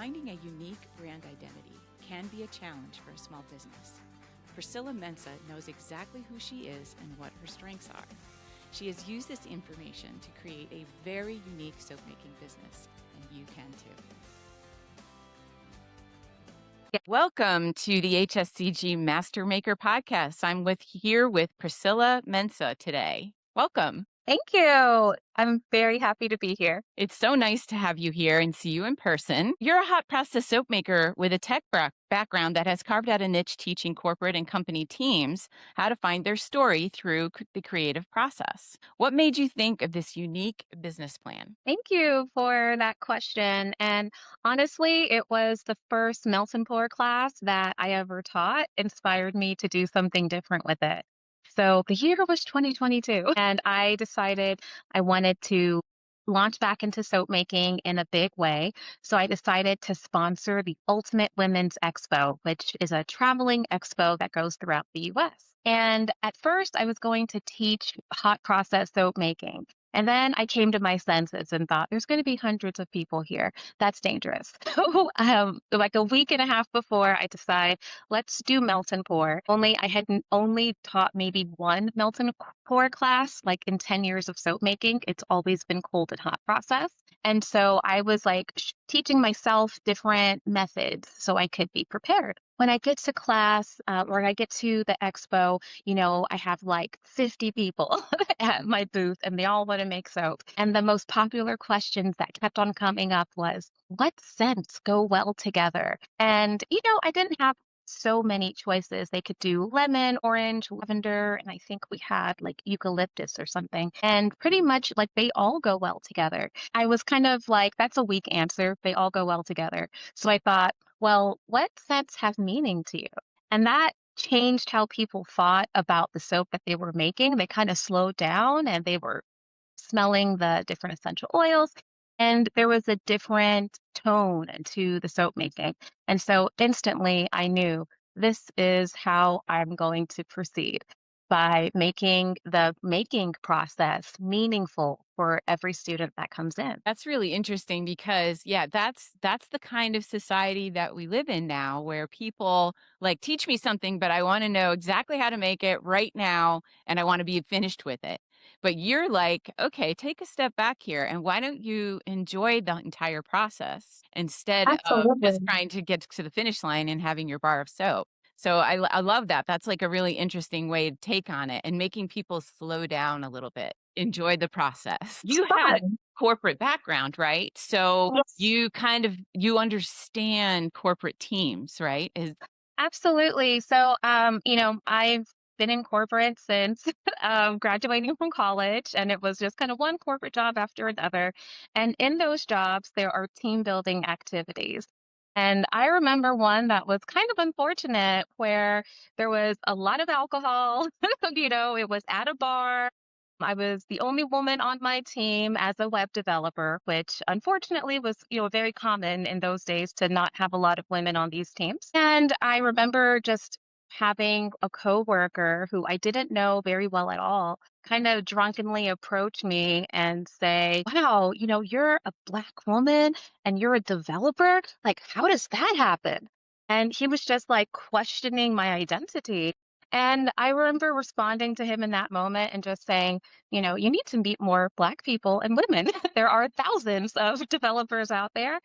Finding a unique brand identity can be a challenge for a small business. Priscilla Mensah knows exactly who she is and what her strengths are. She has used this information to create a very unique soap-making business, and you can too. Welcome to the HSCG Master Maker Podcast. I'm here with Priscilla Mensah today. Welcome. Thank you. I'm very happy to be here. It's so nice to have you here and see you in person. You're a hot process soap maker with a tech background that has carved out a niche teaching corporate and company teams how to find their story through the creative process. What made you think of this unique business plan? Thank you for that question. And honestly, it was the first melt and pour class that I ever taught, inspired me to do something different with it. So the year was 2022, and I decided I wanted to launch back into soap making in a big way. So I decided to sponsor the Ultimate Women's Expo, which is a traveling expo that goes throughout the US. And at first, I was going to teach hot process soap making. And then I came to my senses and thought, there's going to be hundreds of people here. That's dangerous. So, like a week and a half before, I decide, let's do melt and pour. I hadn't only taught maybe one melt and pour class, like in 10 years of soap making. It's always been cold and hot process. And so I was like teaching myself different methods so I could be prepared. When I get to class or I get to the expo, I have like 50 people at my booth and they all want to make soap. And the most popular questions that kept on coming up was, what scents go well together? And, I didn't have so many choices. They could do lemon, orange, lavender, and I think we had like eucalyptus or something. And pretty much like they all go well together. I was kind of like, that's a weak answer. They all go well together. So I thought, well, what scents have meaning to you? And that changed how people thought about the soap that they were making. They kind of slowed down and they were smelling the different essential oils. And there was a different tone to the soap making. And so instantly I knew this is how I'm going to proceed by making the making process meaningful for every student that comes in. That's really interesting because that's the kind of society that we live in now where people like teach me something, but I want to know exactly how to make it right now and I want to be finished with it. But you're like, okay, take a step back here and why don't you enjoy the entire process instead of just Absolutely. trying to get to the finish line and having your bar of soap. So I love that. That's like a really interesting way to take on it and making people slow down a little bit, enjoy the process. It's You had a fun. corporate background, right? So Yes. you understand corporate teams, right? Absolutely. So, I've been in corporate since graduating from college, and it was just kind of one corporate job after another. And in those jobs, there are team building activities. And I remember one that was kind of unfortunate where there was a lot of alcohol. It was at a bar. I was the only woman on my team as a web developer, which unfortunately was, very common in those days to not have a lot of women on these teams. And I remember just having a coworker who I didn't know very well at all kind of drunkenly approach me and say, wow, you're a Black woman and you're a developer. Like, how does that happen? And he was just like questioning my identity. And I remember responding to him in that moment and just saying, you need to meet more Black people and women. There are thousands of developers out there,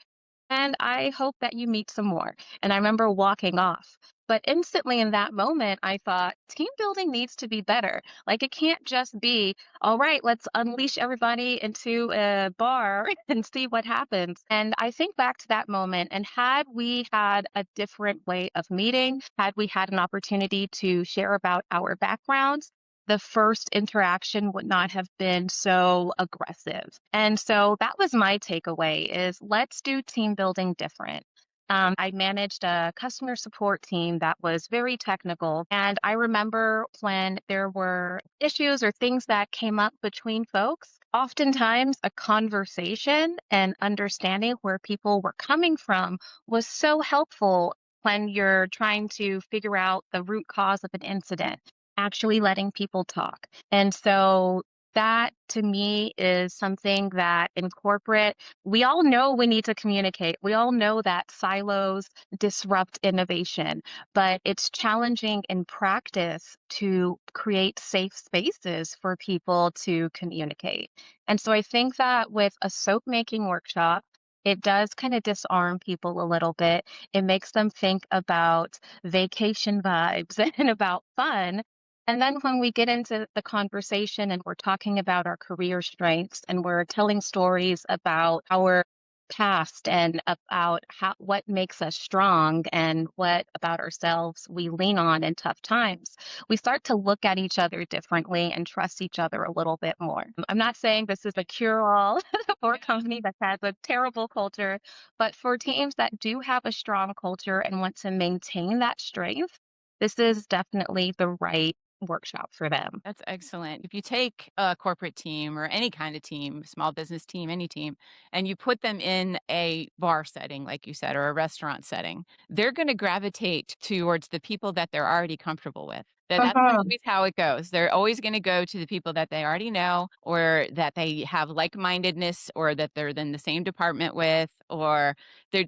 and I hope that you meet some more. And I remember walking off. But instantly in that moment, I thought team building needs to be better. Like it can't just be, all right, let's unleash everybody into a bar and see what happens. And I think back to that moment, and had we had a different way of meeting, had we had an opportunity to share about our backgrounds, the first interaction would not have been so aggressive. And so that was my takeaway is let's do team building different. I managed a customer support team that was very technical. And I remember when there were issues or things that came up between folks, oftentimes a conversation and understanding where people were coming from was so helpful when you're trying to figure out the root cause of an incident, actually letting people talk. And so That to me is something that in corporate, we all know we need to communicate. We all know that silos disrupt innovation, but it's challenging in practice to create safe spaces for people to communicate. And so I think that with a soap making workshop, it does kind of disarm people a little bit. It makes them think about vacation vibes and about fun, and then when we get into the conversation and we're talking about our career strengths and we're telling stories about our past and about what makes us strong and what about ourselves we lean on in tough times, we start to look at each other differently and trust each other a little bit more. I'm not saying this is a cure-all for a company that has a terrible culture, but for teams that do have a strong culture and want to maintain that strength, this is definitely the right workshop for them. That's excellent. If you take a corporate team or any kind of team, small business team, any team, and you put them in a bar setting, like you said, or a restaurant setting, they're going to gravitate towards the people that they're already comfortable with. That's Mhm. always how it goes. They're always going to go to the people that they already know, or that they have like mindedness, or that they're in the same department with, or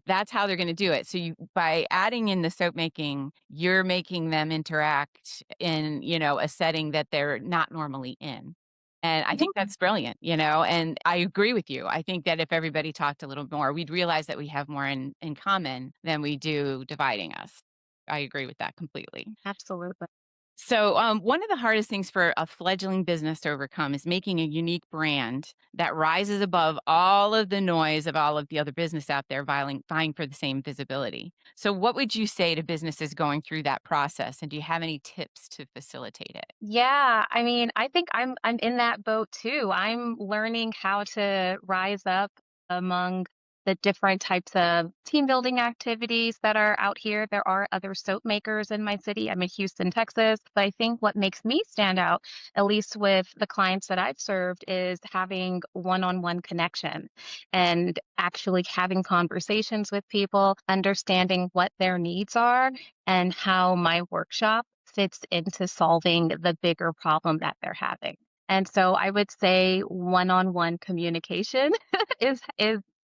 that's how they're going to do it. So you, by adding in the soap making, you're making them interact in, a setting that they're not normally in. And I think Yeah, that's brilliant, and I agree with you. I think that if everybody talked a little more, we'd realize that we have more in common than we do dividing us. I agree with that completely. absolutely. So, one of the hardest things for a fledgling business to overcome is making a unique brand that rises above all of the noise of all of the other business out there vying for the same visibility. So, what would you say to businesses going through that process? And do you have any tips to facilitate it? Yeah, I mean, I think I'm in that boat too. I'm learning how to rise up among the different types of team building activities that are out here. There are other soap makers in my city. I'm in Houston, Texas. But I think what makes me stand out, at least with the clients that I've served, is having one-on-one connection and actually having conversations with people, understanding what their needs are and how my workshop fits into solving the bigger problem that they're having. And so I would say one-on-one communication is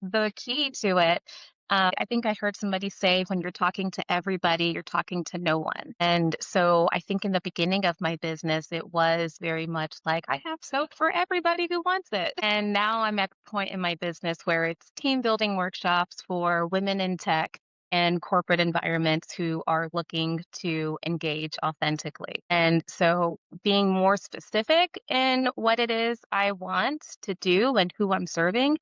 the key to it. I think I heard somebody say when you're talking to everybody, you're talking to no one. And so I think in the beginning of my business, it was very much like, I have soap for everybody who wants it. And now I'm at the point in my business where it's team building workshops for women in tech and corporate environments who are looking to engage authentically. And so being more specific in what it is I want to do and who I'm serving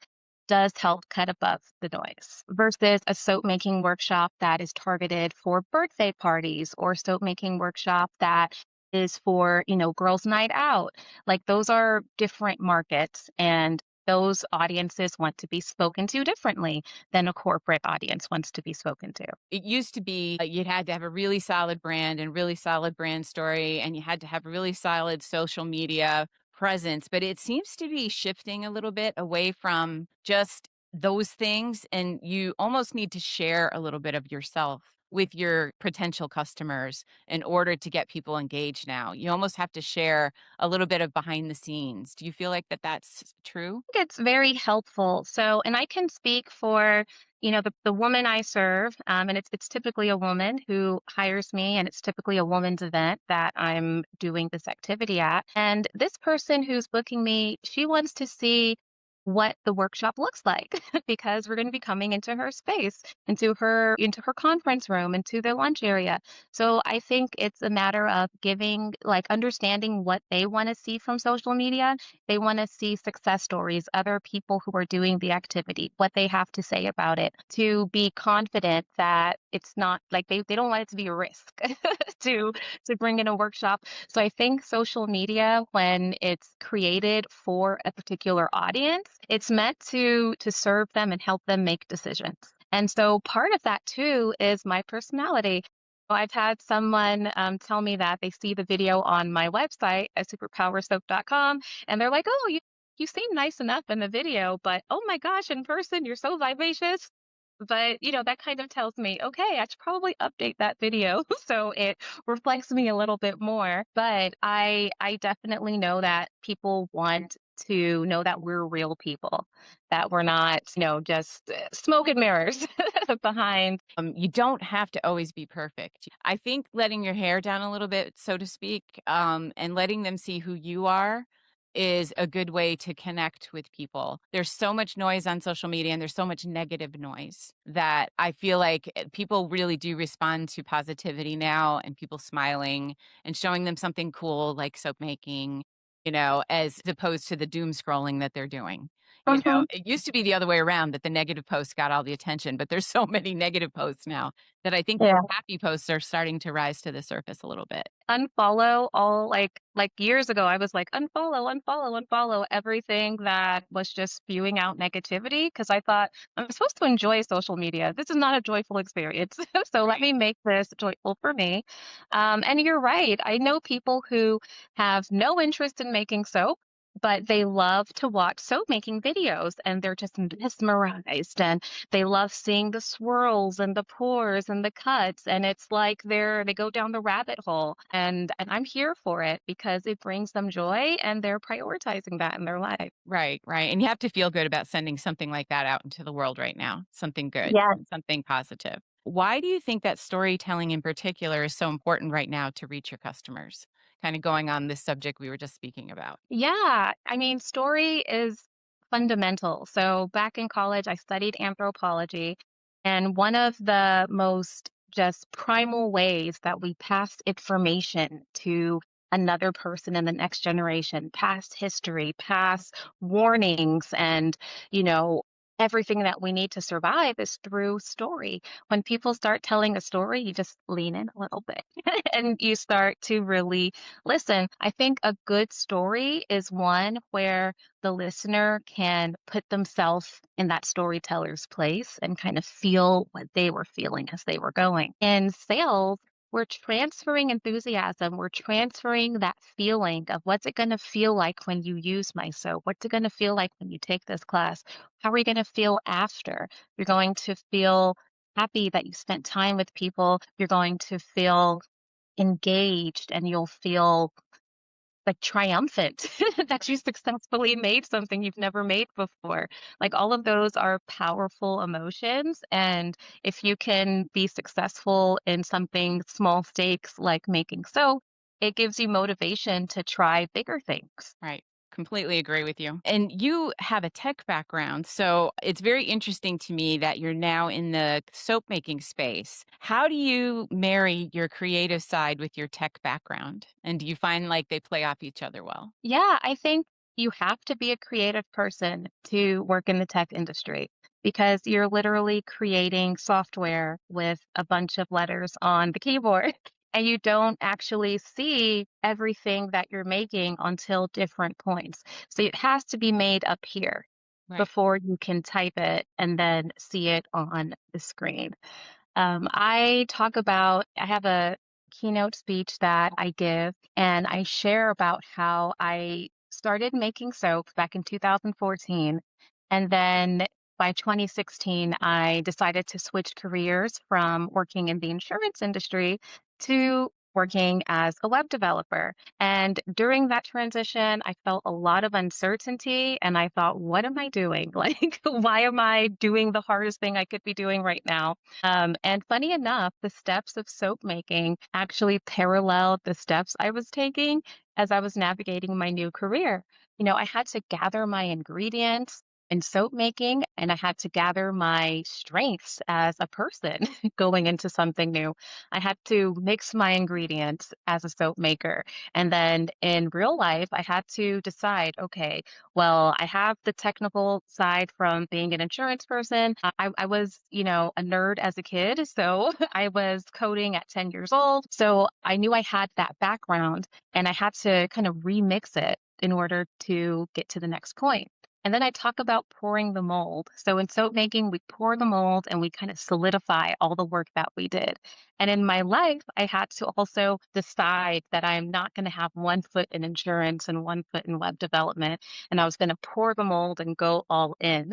does help cut above the noise versus a soap making workshop that is targeted for birthday parties or soap making workshop that is for, girls' night out. Like those are different markets and those audiences want to be spoken to differently than a corporate audience wants to be spoken to. It used to be you had to have a really solid brand and really solid brand story, and you had to have really solid social media presence. But it seems to be shifting a little bit away from just those things. And you almost need to share a little bit of yourself with your potential customers in order to get people engaged now. You almost have to share a little bit of behind the scenes. Do you feel like that's true? Think it's very helpful. So, and I can speak for, the woman I serve, and it's typically a woman who hires me, and it's typically a woman's event that I'm doing this activity at. And this person who's booking me, she wants to see what the workshop looks like because we're going to be coming into her space, into her conference room, into their lunch area. So I think it's a matter of giving, like, understanding what they want to see from social media. They want to see success stories, other people who are doing the activity, what they have to say about it, to be confident that it's not like they don't want it to be a risk to to bring in a workshop. So I think social media, when it's created for a particular audience, it's meant to serve them and help them make decisions. And so part of that too is my personality. So I've had someone tell me that they see the video on my website at superpowersoap.com and they're like, "Oh, you seem nice enough in the video, but oh my gosh, in person, you're so vivacious." but that kind of tells me, okay, I should probably update that video so it reflects me a little bit more. But I definitely know that people want to know that we're real people, that we're not, just smoke and mirrors behind. You don't have to always be perfect. I think letting your hair down a little bit, so to speak, and letting them see who you are is a good way to connect with people. There's so much noise on social media and there's so much negative noise that I feel like people really do respond to positivity now and people smiling and showing them something cool like soap making, as opposed to the doom scrolling that they're doing. Mhm. It used to be the other way around that the negative posts got all the attention, but there's so many negative posts now that I think the Yeah. happy posts are starting to rise to the surface a little bit. Unfollow all like years ago, I was like, "Unfollow, unfollow, unfollow everything that was just spewing out negativity," because I thought, "I'm supposed to enjoy social media. This is not a joyful experience, so let Right. me make this joyful for me." And you're right. I know people who have no interest in making soap, but they love to watch soap making videos, and they're just mesmerized, and they love seeing the swirls and the pores and the cuts, and it's like they go down the rabbit hole, and I'm here for it because it brings them joy, and they're prioritizing that in their life. Right, right, and you have to feel good about sending something like that out into the world right now, something good, Yeah. something positive. Why do you think that storytelling in particular is so important right now to reach your customers? Kinda going on this subject we were just speaking about. Yeah, I mean, story is fundamental. So back in college, I studied anthropology, and one of the most just primal ways that we pass information to another person in the next generation, past history, past warnings, and you know, everything that we need to survive is through story. When people start telling a story, you just lean in a little bit and you start to really listen. I think a good story is one where the listener can put themselves in that storyteller's place and kind of feel what they were feeling as they were going. In sales, we're transferring enthusiasm. We're transferring that feeling of what's it going to feel like when you use my soap? What's it going to feel like when you take this class? How are you going to feel after? You're going to feel happy that you spent time with people. You're going to feel engaged and you'll feel like triumphant that you successfully made something you've never made before. Like all of those are powerful emotions. And if you can be successful in something small stakes like making soap, it gives you motivation to try bigger things. Right. Completely agree with you. And you have a tech background. So it's very interesting to me that you're now in the soap making space. How do you marry your creative side with your tech background? And do you find like they play off each other well? Yeah, I think you have to be a creative person to work in the tech industry because you're literally creating software with a bunch of letters on the keyboard and you don't actually see everything that you're making until different points. So it has to be made up here Right. before you can type it and then see it on the screen. I have a keynote speech that I give, and I share about how I started making soap back in 2014. And then by 2016, I decided to switch careers from working in the insurance industry to working as a web developer. And during that transition, I felt a lot of uncertainty and I thought, what am I doing? Like, why am I doing the hardest thing I could be doing right now? And funny enough, the steps of soap making actually paralleled the steps I was taking as I was navigating my new career. I had to gather my ingredients in soap making, and I had to gather my strengths as a person going into something new. I had to mix my ingredients as a soap maker. And then in real life, I had to decide, okay, well, I have the technical side from being an insurance person. I was, a nerd as a kid. So I was coding at 10 years old. So I knew I had that background and I had to kind of remix it in order to get to the next point. And then I talk about pouring the mold. So in soap making, we pour the mold and we kind of solidify all the work that we did. And in my life, I had to also decide that I'm not going to have one foot in insurance and one foot in web development and I was going to pour the mold and go all in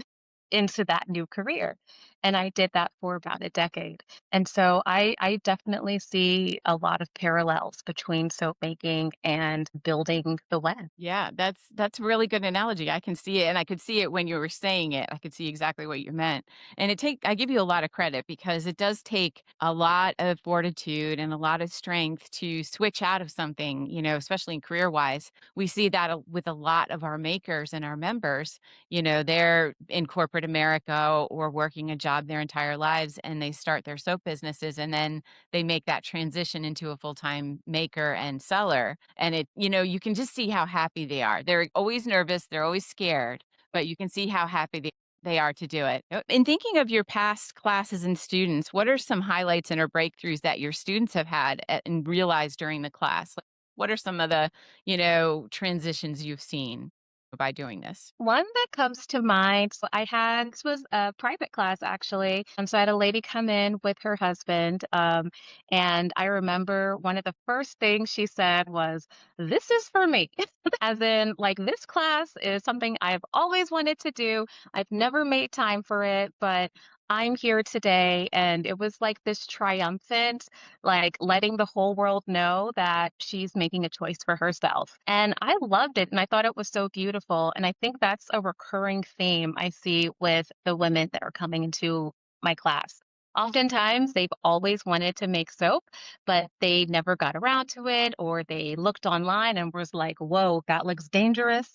into that new career. and I did that for about a decade. And so I definitely see a lot of parallels between soap making and building the web. Yeah, that's a really good analogy. I can see it, and I could see it when you were saying it. I could see exactly what you meant. And I give you a lot of credit because it does take a lot of fortitude and a lot of strength to switch out of something, especially in career wise. We see that with a lot of our makers and our members. They're in corporate America or working a job their entire lives, and they start their soap businesses, and then they make that transition into a full-time maker and seller. And you can just see how happy they are. They're always nervous, they're always scared, but you can see how happy they are to do it. In thinking of your past classes and students, what are some highlights and or breakthroughs that your students have had and realized during the class? Like, what are some of the, transitions you've seen by doing this? One that comes to mind, so this was a private class actually. So I had a lady come in with her husband. And I remember one of the first things she said was, "This is for me." As in, like, this class is something I've always wanted to do. I've never made time for it, but I'm here today. And it was like this triumphant, like letting the whole world know that she's making a choice for herself. And I loved it. And I thought it was so beautiful. And I think that's a recurring theme I see with the women that are coming into my class. Oftentimes, they've always wanted to make soap, but they never got around to it, or they looked online and was like, whoa, that looks dangerous.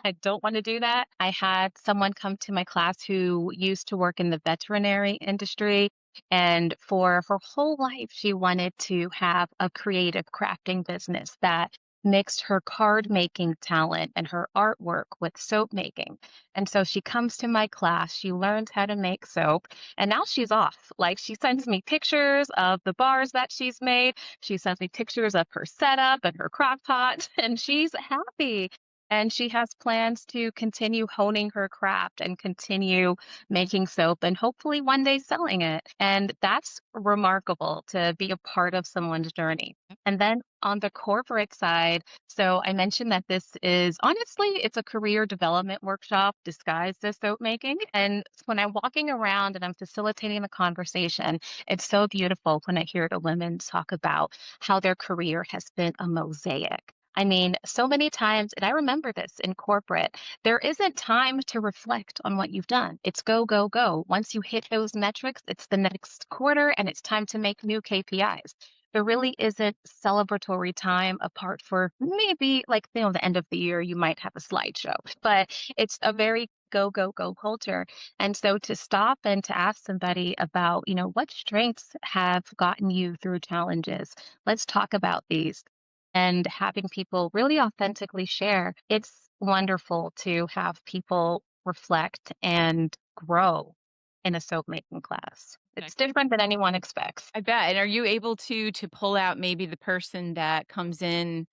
I don't want to do that. I had someone come to my class who used to work in the veterinary industry. And for her whole life, she wanted to have a creative crafting business that mixed her card making talent and her artwork with soap making. And so she comes to my class, she learns how to make soap, and now she's off. Like, she sends me pictures of the bars that she's made. She sends me pictures of her setup and her crock pot, and she's happy. And she has plans to continue honing her craft and continue making soap and hopefully one day selling it. And that's remarkable to be a part of someone's journey. And then on the corporate side, so I mentioned that this is honestly, it's a career development workshop disguised as soap making. And when I'm walking around and I'm facilitating the conversation, it's so beautiful when I hear the women talk about how their career has been a mosaic. I mean, so many times, and I remember this in corporate, there isn't time to reflect on what you've done. It's go, go, go. Once you hit those metrics, it's the next quarter and it's time to make new KPIs. There really isn't celebratory time apart for maybe like, the end of the year, you might have a slideshow, but it's a very go, go, go culture. And so to stop and to ask somebody about, what strengths have gotten you through challenges, let's talk about these. And having people really authentically share, it's wonderful to have people reflect and grow in a soap making class. It's different than anyone expects. I bet. And are you able to pull out maybe the person that comes in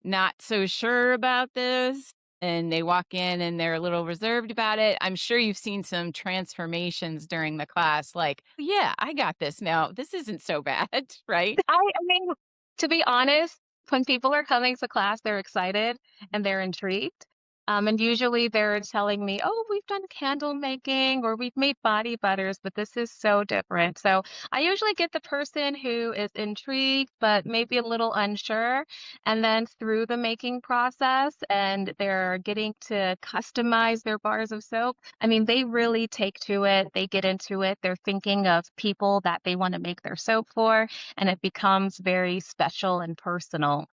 not so sure about this and they walk in and they're a little reserved about it? I'm sure you've seen some transformations during the class like, "Yeah, I got this now. This isn't so bad," right? I mean, to be honest, when people are coming to class, they're excited and they're intrigued. And usually they're telling me, "Oh, we've done candle making or we've made body butters, but this is so different." So I usually get the person who is intrigued, but maybe a little unsure. And then through the making process and they're getting to customize their bars of soap, I mean, they really take to it. They get into it. They're thinking of people that they want to make their soap for, and it becomes very special and personal.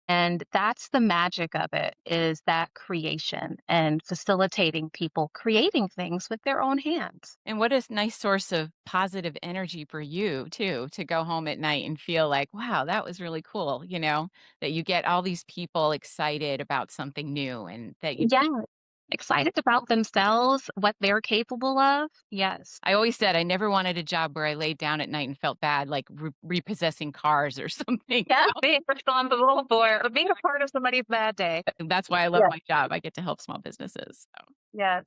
And that's the magic of it, is that creation and facilitating people creating things with their own hands. And what a nice source of positive energy for you too, to go home at night and feel like, wow, that was really cool, that you get all these people excited about something new and that you Yeah, excited about themselves, what they're capable of. Yes. I always said I never wanted a job where I laid down at night and felt bad, like repossessing cars or something. Yeah, being responsible for or being a part of somebody's bad day. That's why I love Yeah. my job. I get to help small businesses. Yes.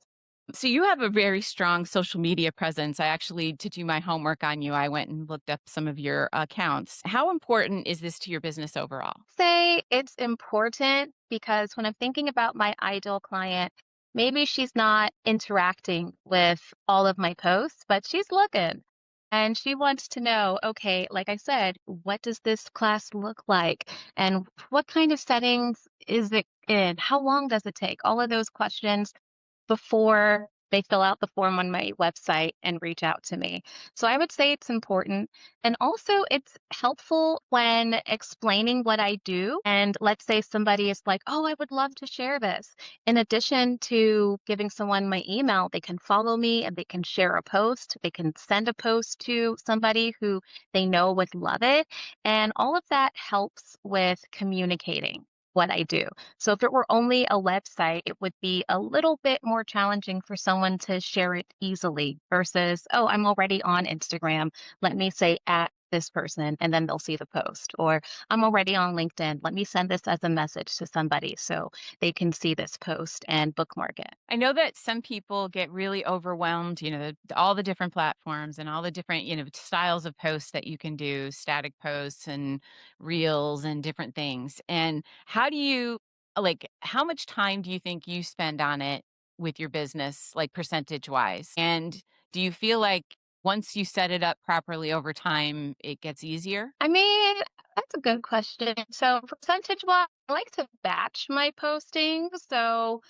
So you have a very strong social media presence. I actually, to do my homework on you, I went and looked up some of your accounts. How important is this to your business overall? Say it's important because when I'm thinking about my ideal client, maybe she's not interacting with all of my posts, but she's looking. And she wants to know, okay, like I said, what does this class look like? And what kind of settings is it in? How long does it take? All of those questions before they fill out the form on my website and reach out to me. So I would say it's important. And also, it's helpful when explaining what I do. And let's say somebody is like, oh, I would love to share this. In addition to giving someone my email, they can follow me and they can share a post. They can send a post to somebody who they know would love it. And all of that helps with communicating what I do. So if it were only a website, it would be a little bit more challenging for someone to share it easily versus, oh, I'm already on Instagram. Let me say at this person, and then they'll see the post. Or I'm already on LinkedIn. Let me send this as a message to somebody so they can see this post and bookmark it. I know that some people get really overwhelmed, all the different platforms and all the different, styles of posts that you can do, static posts and reels and different things. And how do you how much time do you think you spend on it with your business, like percentage wise? And do you feel like once you set it up properly over time, it gets easier? I mean, that's a good question. So percentage-wise, I like to batch my postings. So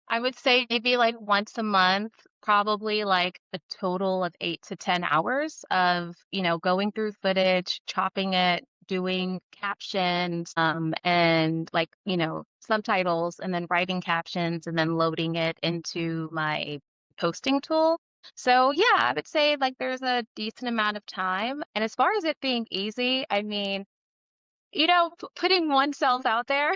I would say maybe like once a month, probably like a total of 8 to 10 hours of, going through footage, chopping it, doing captions, and like, subtitles, and then writing captions and then loading it into my posting tool. So yeah, I would say like there's a decent amount of time. And as far as it being easy, I mean, putting oneself out there,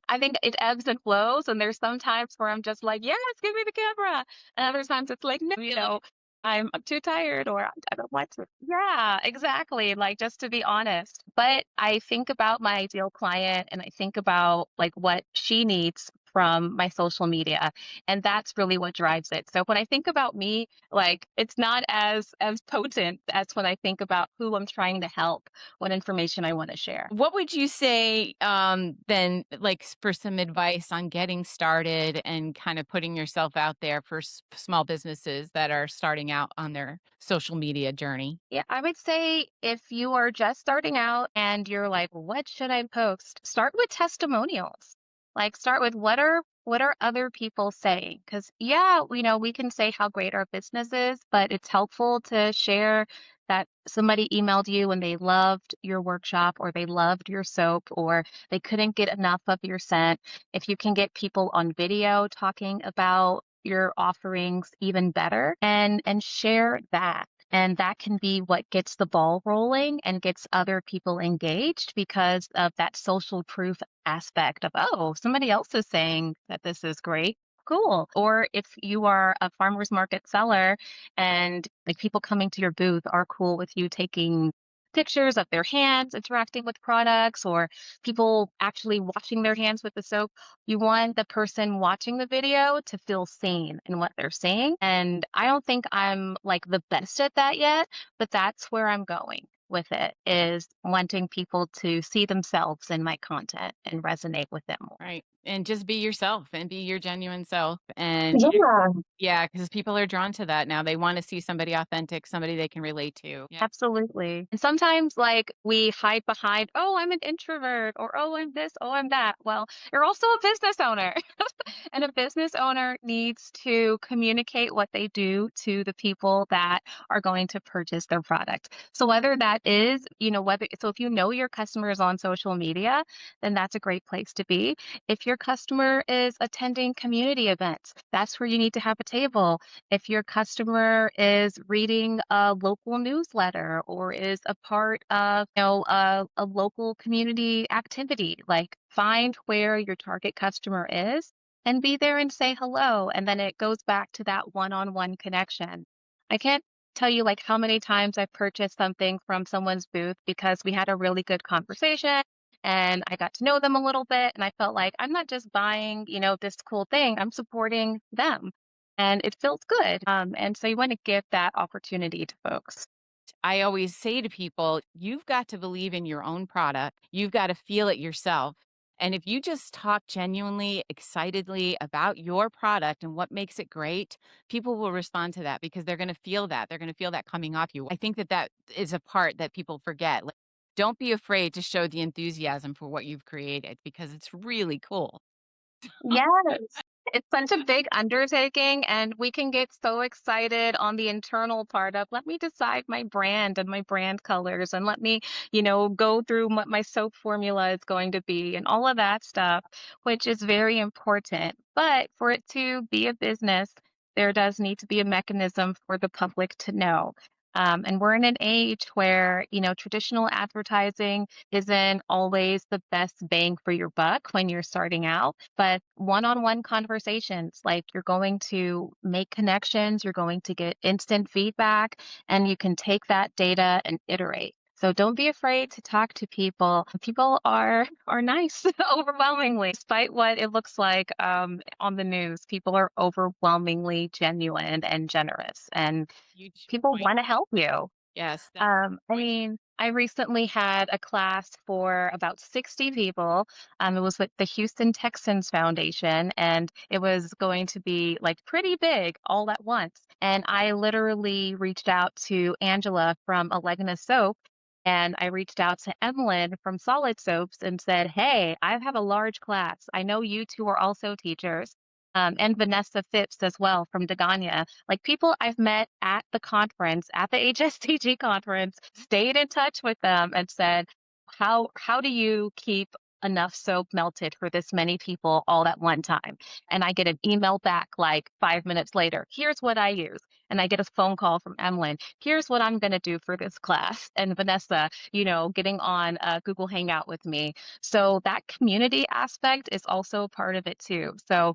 I think it ebbs and flows. And there's some times where I'm just like, yes, give me the camera. And other times it's like, no, I'm too tired or I don't want to. Yeah, exactly. Like just to be honest. But I think about my ideal client and I think about like what she needs from my social media. And that's really what drives it. So when I think about me, like it's not as potent as when I think about who I'm trying to help, what information I want to share. What would you say, then, like, for some advice on getting started and kind of putting yourself out there for small businesses that are starting out on their social media journey? Yeah, I would say if you are just starting out and you're like, what should I post? Start with testimonials. Like start with what are other people saying? Because yeah, we can say how great our business is, but it's helpful to share that somebody emailed you and they loved your workshop or they loved your soap or they couldn't get enough of your scent. If you can get people on video talking about your offerings even better and share that, and that can be what gets the ball rolling and gets other people engaged because of that social proof aspect of, oh, somebody else is saying that this is great. Cool. Or if you are a farmer's market seller and like people coming to your booth are cool with you taking pictures of their hands interacting with products or people actually washing their hands with the soap, you want the person watching the video to feel seen in what they're saying. And I don't think I'm like the best at that yet, but that's where I'm going with it is wanting people to see themselves in my content and resonate with it more. Right. And just be yourself and be your genuine self. And Yeah. yeah, because people are drawn to that now. They want to see somebody authentic, somebody they can relate to. Yeah. Absolutely. And sometimes, like, we hide behind, oh, I'm an introvert, or oh, I'm this, oh, I'm that. Well, you're also a business owner. And a business owner needs to communicate what they do to the people that are going to purchase their product. So whether that is, so if you know your customers on social media, then that's a great place to be. If your customer is attending community events, that's where you need to have a table. If your customer is reading a local newsletter or is a part of, a local community activity, like find where your target customer is and be there and say hello. And then it goes back to that one-on-one connection. I can't tell you like how many times I've purchased something from someone's booth because we had a really good conversation and I got to know them a little bit and I felt like I'm not just buying, this cool thing, I'm supporting them and it feels good. And so you want to give that opportunity to folks. I always say to people, you've got to believe in your own product. You've got to feel it yourself. And if you just talk genuinely, excitedly about your product and what makes it great, people will respond to that because they're going to feel that. They're going to feel that coming off you. I think that that is a part that people forget. Like, don't be afraid to show the enthusiasm for what you've created because it's really cool. Yes. It's such a big undertaking, and we can get so excited on the internal part of, let me decide my brand and my brand colors, and let me, go through what my soap formula is going to be and all of that stuff, which is very important. But for it to be a business, there does need to be a mechanism for the public to know. And we're in an age where, traditional advertising isn't always the best bang for your buck when you're starting out, but one-on-one conversations, like you're going to make connections, you're going to get instant feedback, and you can take that data and iterate. So don't be afraid to talk to people. People are nice overwhelmingly, despite what it looks like on the news. People are overwhelmingly genuine and generous, and Huge people point. want to help you. Yes, that's I point. mean, I recently had a class for about 60 people. It was with the Houston Texans Foundation, and it was going to be like pretty big all at once. And I literally reached out to Angela from Alegna Soap, and I reached out to Emlyn from Solid Soaps and said, "Hey, I have a large class. I know you two are also teachers." And Vanessa Phipps as well from Dagania, like people I've met at the conference, at the HSTG conference, stayed in touch with them and said, how do you keep enough soap melted for this many people all at one time? And I get an email back like 5 minutes later. Here's what I use. And I get a phone call from Emlyn. Here's what I'm going to do for this class. And Vanessa, getting on Google Hangout with me. So that community aspect is also a part of it too. So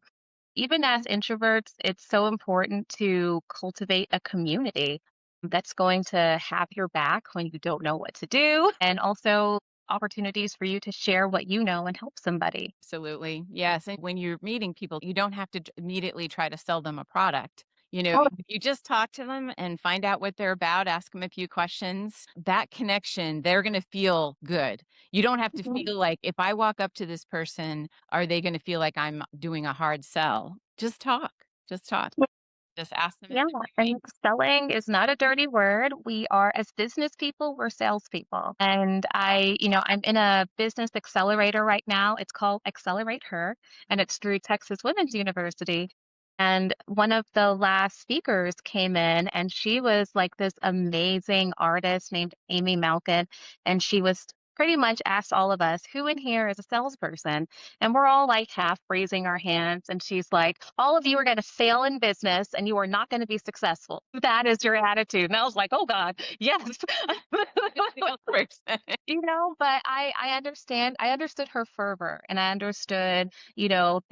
even as introverts, it's so important to cultivate a community that's going to have your back when you don't know what to do, and also opportunities for you to share what you know and help somebody. Absolutely. Yes. And when you're meeting people, you don't have to immediately try to sell them a product. Oh, If you just talk to them and find out what they're about, ask them a few questions, that connection, they're going to feel good. You don't have to mhm. feel like if I walk up to this person, are they going to feel like I'm doing a hard sell? Just talk. Just talk. Just ask them if Yeah, they're okay. and selling is not a dirty word. We are, as business people, we're salespeople. And I'm in a business accelerator right now. It's called Accelerate Her, and it's through Texas Women's University. And one of the last speakers came in, and she was like this amazing artist named Amy Malkin. And she was pretty much asked all of us, who in here is a salesperson? And we're all like half raising our hands. And she's like, all of you are going to fail in business and you are not going to be successful. That is your attitude. And I was like, oh God, yes. Salesperson. But I understand, I understood her fervor, and I understood,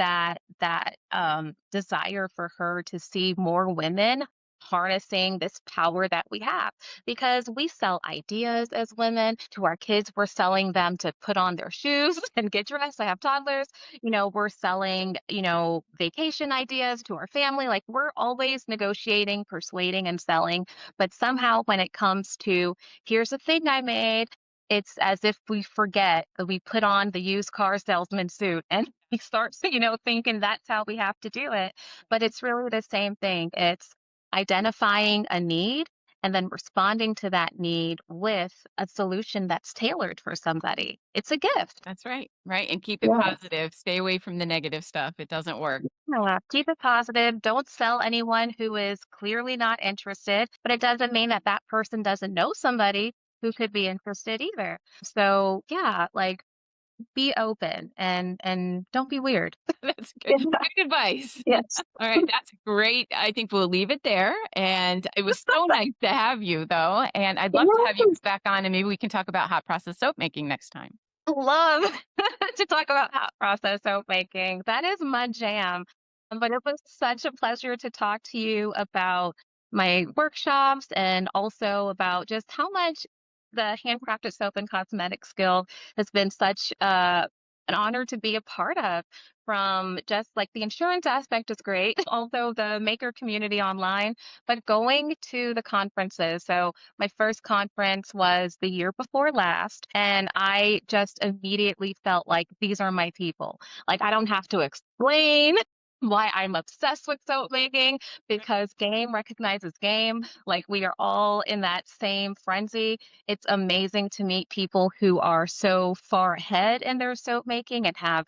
that desire for her to see more women harnessing this power that we have, because we sell ideas as women to our kids. We're selling them to put on their shoes and get dressed. I have toddlers. We're selling, vacation ideas to our family. Like we're always negotiating, persuading, and selling. But somehow when it comes to, here's a thing I made, it's as if we forget that we put on the used car salesman suit and we start, thinking that's how we have to do it. But it's really the same thing. It's identifying a need and then responding to that need with a solution that's tailored for somebody. It's a gift. That's right. Right. And keep it Yeah. positive. Stay away from the negative stuff. It doesn't work. Keep it positive. Don't sell anyone who is clearly not interested, but it doesn't mean that that person doesn't know somebody who could be interested either. So, yeah, like be open and don't be weird. That's good. Good advice. Yes. All right, that's great. I think we'll leave it there. And it was so nice to have you, though. And I'd love to have you Yes. back on, and maybe we can talk about hot process soap making next time. Love to talk about hot process soap making. That is my jam. But it was such a pleasure to talk to you about my workshops and also about just how much the handcrafted soap and cosmetic skill has been such an honor to be a part of. From just like the insurance aspect is great, although the maker community online, but going to the conferences. So my first conference was the year before last, and I just immediately felt like these are my people. Like I don't have to explain why I'm obsessed with soap making because game recognizes game. Like we are all in that same frenzy. It's amazing to meet people who are so far ahead in their soap making and have,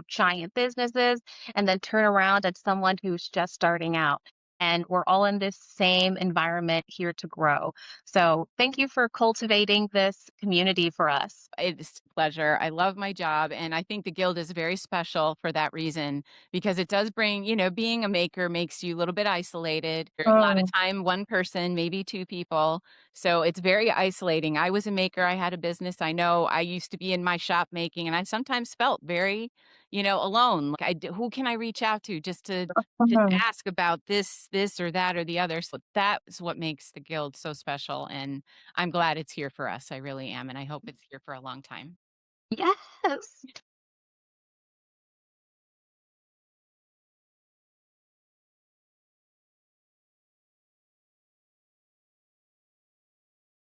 giant businesses, and then turn around at someone who's just starting out. And we're all in this same environment here to grow. So thank you for cultivating this community for us. It's a pleasure. I love my job, and I think the guild is very special for that reason because it does bring, being a maker makes you a little bit isolated. You're a lot of Mm, time one person, maybe two people. So it's very isolating. I was a maker, I had a business. I know I used to be in my shop making, and I sometimes felt very, alone. Like who can I reach out to just to mhm. ask about this or that or the other. So that is what makes the guild so special. And I'm glad it's here for us. I really am. And I hope it's here for a long time. Yes.